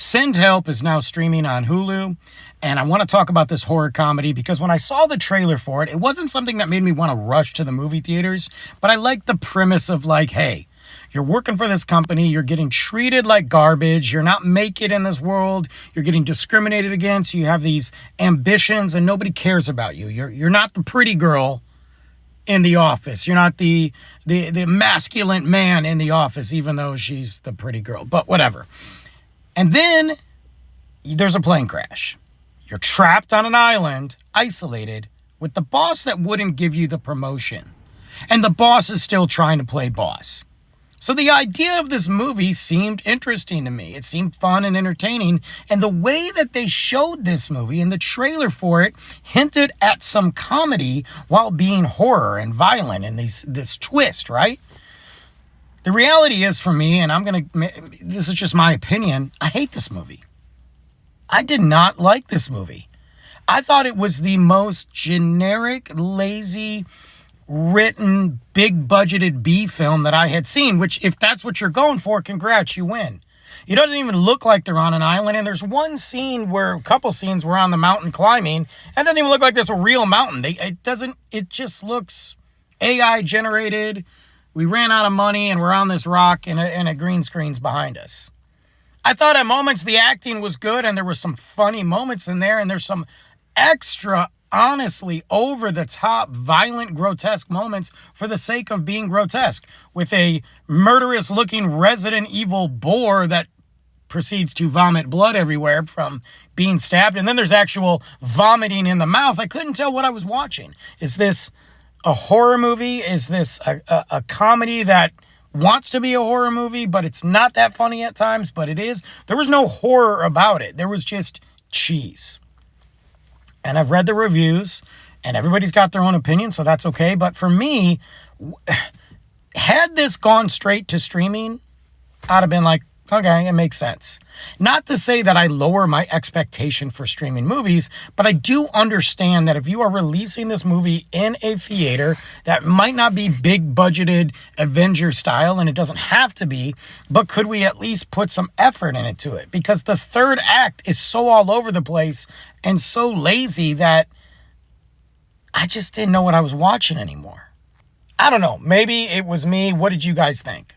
Send Help is now streaming on Hulu, and I want to talk about this horror comedy because when I saw the trailer for it, it wasn't something that made me want to rush to the movie theaters, but I liked the premise of like, hey, you're working for this company, you're getting treated like garbage, you're not making it in this world, you're getting discriminated against, you have these ambitions, and nobody cares about you. You're not the pretty girl in the office. You're not the masculine man in the office, even though she's the pretty girl, but whatever. And then there's a plane crash. You're trapped on an island, isolated, with the boss that wouldn't give you the promotion. And the boss is still trying to play boss. So the idea of this movie seemed interesting to me. It seemed fun and entertaining. And the way that they showed this movie and the trailer for it hinted at some comedy while being horror and violent and this twist, right? The reality is for me, and this is just my opinion, I hate this movie. I did not like this movie. I thought it was the most generic, lazy, written, big budgeted B film that I had seen, which if that's what you're going for, congrats, you win. It doesn't even look like they're on an island, and there's a couple scenes where on the mountain climbing, and it doesn't even look like there's a real mountain. It just looks AI generated. We ran out of money and we're on this rock and a green screen's behind us. I thought at moments the acting was good and there were some funny moments in there, and there's some extra, honestly, over-the-top, violent, grotesque moments for the sake of being grotesque, with a murderous-looking Resident Evil boar that proceeds to vomit blood everywhere from being stabbed, and then there's actual vomiting in the mouth. I couldn't tell what I was watching. Is this a horror movie? Is this a comedy that wants to be a horror movie, but it's not that funny at times, but it is? There was no horror about it. There was just cheese. And I've read the reviews, and everybody's got their own opinion, so that's okay. But for me, had this gone straight to streaming, I'd have been like, okay, it makes sense. Not to say that I lower my expectation for streaming movies, but I do understand that if you are releasing this movie in a theater, that might not be big budgeted Avenger style, and it doesn't have to be, but could we at least put some effort into it? Because the third act is so all over the place and so lazy that I just didn't know what I was watching anymore. I don't know. Maybe it was me. What did you guys think?